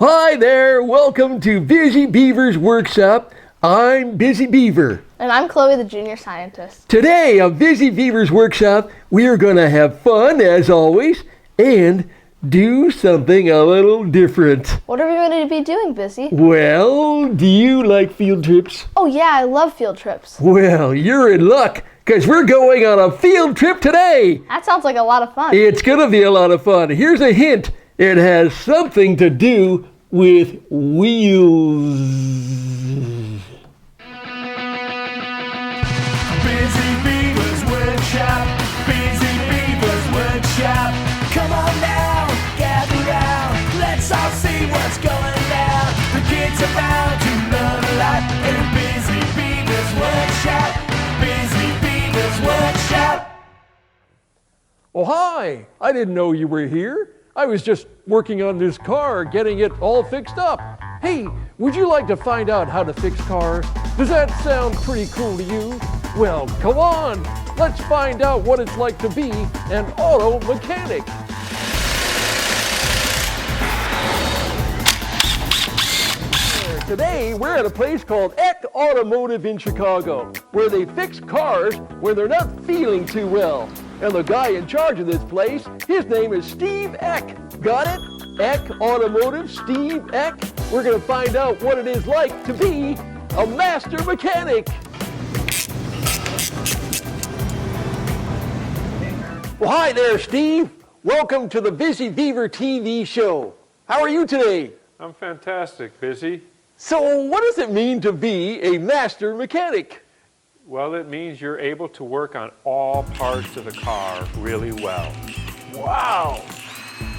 Hi there, welcome to Bizzee Beaver's workshop. I'm Bizzee Beaver. And I'm Chloe, the junior scientist. Today on Bizzee Beaver's workshop, we are going to have fun as always and do something a little different. What are we going to be doing, Bizzee? Well, do you like field trips? Oh yeah, I love field trips. Well, you're in luck, because we're going on a field trip today. That sounds like a lot of fun. It's going to be a lot of fun. Here's a hint. It has something to do with wheels. Bizzee Beaver's workshop. Bizzee Beaver's workshop. Come on now, gather round. Let's all see what's going down. The kids are bound to learn a lot in Bizzee Beaver's workshop. Bizzee Beaver's workshop. Oh, hi. I didn't know you were here. I was just working on this car, getting it all fixed up. Hey, would you like to find out how to fix cars? Does that sound pretty cool to you? Well, come on. Let's find out what it's like to be an auto mechanic. Today, we're at a place called Eck Automotive in Chicago, where they fix cars when they're not feeling too well. And the guy in charge of this place, his name is Steve Eck. Got it? Eck Automotive, Steve Eck. We're going to find out what it is like to be a master mechanic. Well, hi there, Steve. Welcome to the Bizzee Beaver TV show. How are you today? I'm fantastic, Bizzee. So what does it mean to be a master mechanic? Well, it means you're able to work on all parts of the car really well. Wow!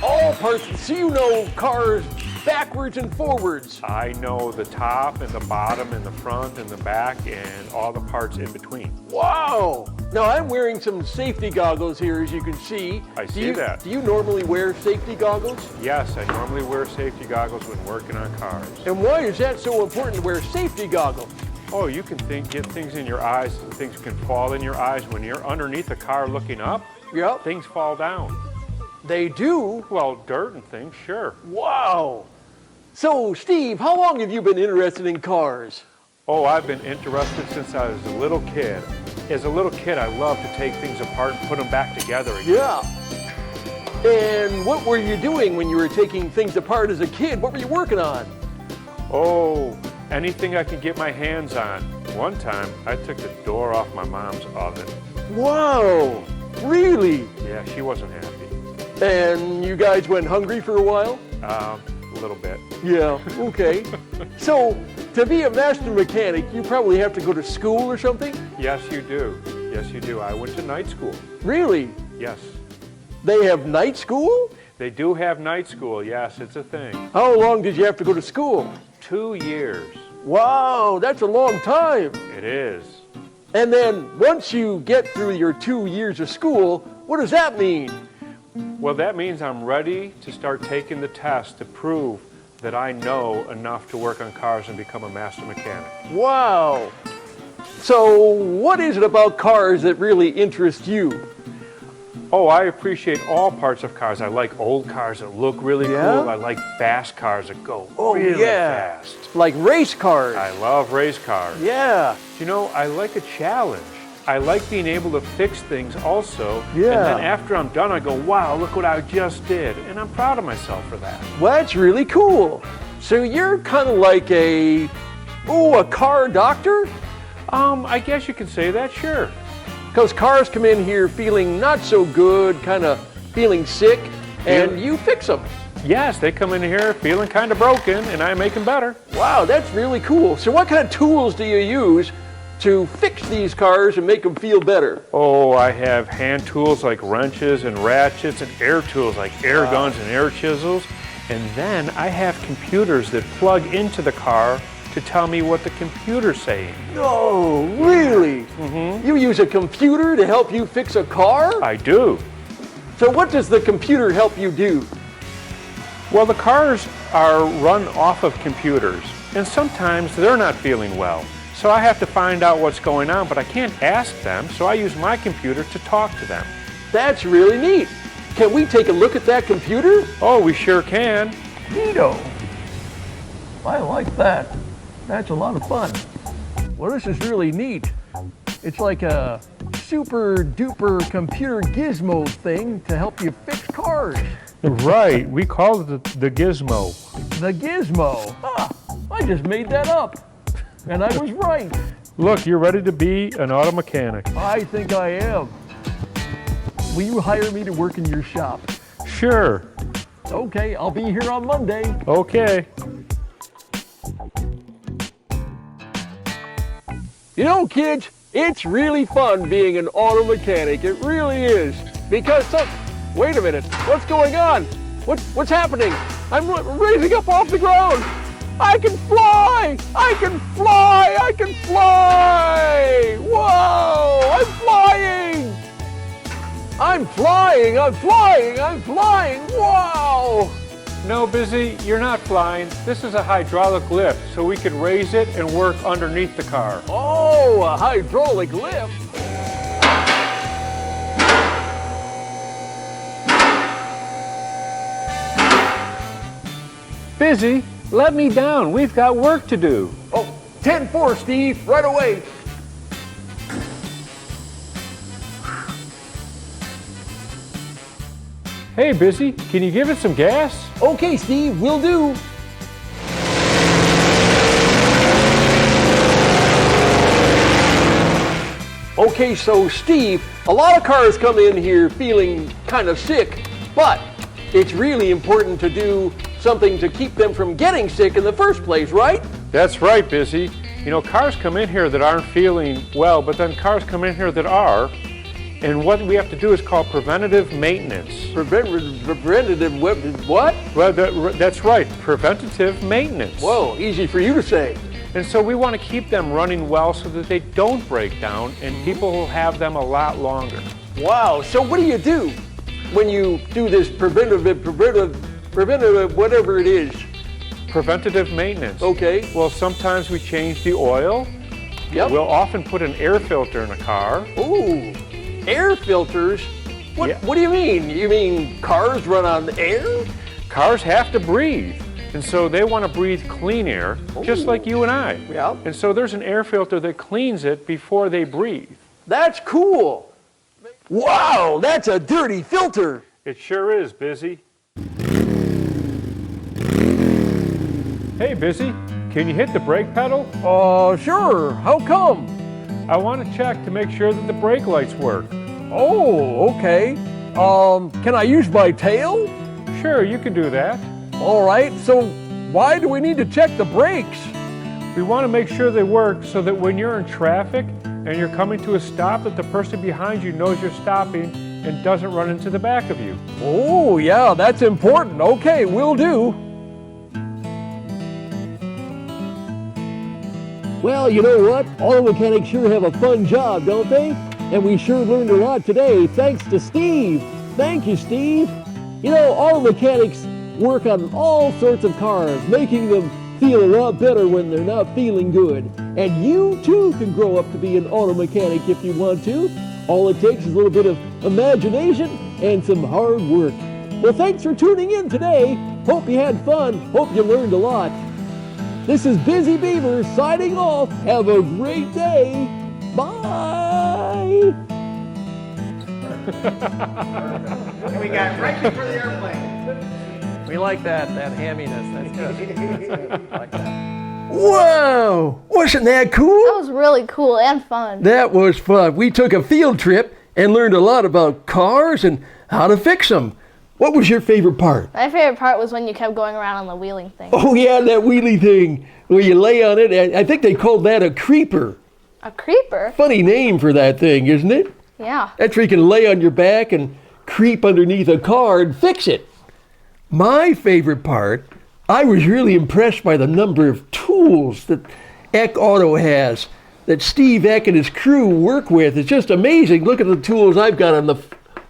All parts, so you know cars backwards and forwards. I know the top and the bottom and the front and the back and all the parts in between. Wow! Now I'm wearing some safety goggles here, as you can see. I see that. Do you normally wear safety goggles? Yes, I normally wear safety goggles when working on cars. And why is that so important to wear safety goggles? Oh, you can get things in your eyes, things can fall in your eyes. When you're underneath the car looking up, Yep. things fall down. They do? Well, dirt and things, sure. Wow! So, Steve, how long have you been interested in cars? Oh, I've been interested since I was a little kid. As a little kid, I loved to take things apart and put them back together again. Yeah. And what were you doing when you were taking things apart as a kid? What were you working on? Oh, anything I can get my hands on. One time, I took the door off my mom's oven. Wow! Really? Yeah, she wasn't happy. And you guys went hungry for a while? A little bit. Yeah, okay. So, to be a master mechanic, you probably have to go to school or something? Yes, you do. Yes, you do. I went to night school. Really? Yes. They have night school? They do have night school. Yes, it's a thing. How long did you have to go to school? 2 years. Wow, that's a long time. It is. And then once you get through your 2 years of school, what does that mean? Well, that means I'm ready to start taking the test to prove that I know enough to work on cars and become a master mechanic. Wow. So what is it about cars that really interest you? Oh, I appreciate all parts of cars. I like old cars that look really Yeah? cool. I like fast cars that go Oh, really yeah. fast. Like race cars. I love race cars. Yeah. You know, I like a challenge. I like being able to fix things also. Yeah. And then after I'm done, I go, wow, look what I just did. And I'm proud of myself for that. Well, that's really cool. So you're kind of like a car doctor? I guess you can say that, sure. Because cars come in here feeling not so good, kind of feeling sick, and Yeah. you fix them. Yes, they come in here feeling kind of broken, and I make them better. Wow, that's really cool. So what kind of tools do you use to fix these cars and make them feel better? Oh, I have hand tools like wrenches and ratchets and air tools like air guns and air chisels. And then I have computers that plug into the car to tell me what the computer's saying. Oh, really? Mm-hmm. You use a computer to help you fix a car? I do. So what does the computer help you do? Well, the cars are run off of computers, and sometimes they're not feeling well. So I have to find out what's going on, but I can't ask them, so I use my computer to talk to them. That's really neat. Can we take a look at that computer? Oh, we sure can. Neato. I like that. That's a lot of fun. Well, this is really neat. It's like a super duper computer gizmo thing to help you fix cars. Right, we call it the gizmo. The gizmo. Ah, I just made that up. And I was right. Look, you're ready to be an auto mechanic. I think I am. Will you hire me to work in your shop? Sure. Okay, I'll be here on Monday. Okay. You know, kids, it's really fun being an auto mechanic. It really is. Because wait a minute, what's going on? What's happening? I'm raising up off the ground. I can fly! I can fly! I can fly! Whoa! I'm flying! I'm flying! I'm flying! I'm flying! Wow! No, Bizzee, you're not flying. This is a hydraulic lift, so we can raise it and work underneath the car. Oh, a hydraulic lift. Bizzee, let me down. We've got work to do. Oh, 10-4, Steve, right away. Hey, Bizzee, can you give it some gas? Okay, Steve, will do. Okay, so Steve, a lot of cars come in here feeling kind of sick, but it's really important to do something to keep them from getting sick in the first place, right? That's right, Bizzee. You know, cars come in here that aren't feeling well, but then cars come in here that are. And what we have to do is called preventative maintenance. Preventative what? Well, that's right, preventative maintenance. Whoa, easy for you to say. And so we want to keep them running well so that they don't break down and people will have them a lot longer. Wow, so what do you do when you do this preventative, whatever it is? Preventative maintenance. Okay. Well, sometimes we change the oil. Yep. We'll often put an air filter in a car. Ooh, air filters? What, Yeah. what do you mean? You mean cars run on air? Cars have to breathe. And so they want to breathe clean air, just like you and I. Yeah. And so there's an air filter that cleans it before they breathe. That's cool. Wow, that's a dirty filter. It sure is, Bizzee. Hey, Bizzee, can you hit the brake pedal? Sure. How come? I want to check to make sure that the brake lights work. Oh, okay. Can I use my tail? Sure, you can do that. All right, so why do we need to check the brakes? We want to make sure they work so that when you're in traffic and you're coming to a stop, that the person behind you knows you're stopping and doesn't run into the back of you. Oh, yeah, that's important. Okay, will do. Well, you know what? Auto mechanics sure have a fun job, don't they? And we sure learned a lot today, thanks to Steve. Thank you, Steve. You know, auto mechanics work on all sorts of cars, making them feel a lot better when they're not feeling good. And you too can grow up to be an auto mechanic if you want to. All it takes is a little bit of imagination and some hard work. Well, thanks for tuning in today. Hope you had fun. Hope you learned a lot. This is Bizzee Beaver signing off. Have a great day. Bye. And we got right before the airplane. We like that hamminess. That's good. Like that. Whoa! Wasn't that cool? That was really cool and fun. That was fun. We took a field trip and learned a lot about cars and how to fix them. What was your favorite part? My favorite part was when you kept going around on the wheeling thing. Oh yeah, that wheelie thing where you lay on it. I think they called that a creeper. A creeper? Funny name for that thing, isn't it? Yeah. That's where you can lay on your back and creep underneath a car and fix it. My favorite part, I was really impressed by the number of tools that Eck Auto has, that Steve Eck and his crew work with. It's just amazing. Look at the tools I've got on the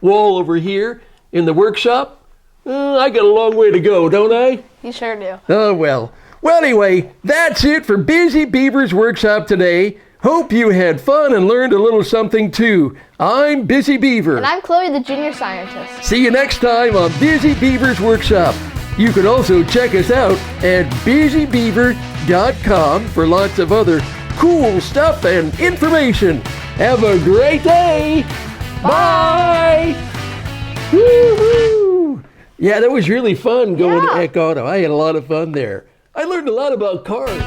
wall over here in the workshop. I got a long way to go, don't I? You sure do. Oh, well. Well, anyway, that's it for Bizzee Beaver's workshop today. Hope you had fun and learned a little something too. I'm Bizzee Beaver. And I'm Chloe, the junior scientist. See you next time on Bizzee Beaver's workshop. You can also check us out at BizzeeBeaver.com for lots of other cool stuff and information. Have a great day. Bye. Woo-hoo. Yeah, that was really fun going to Eck Auto. I had a lot of fun there. I learned a lot about cars.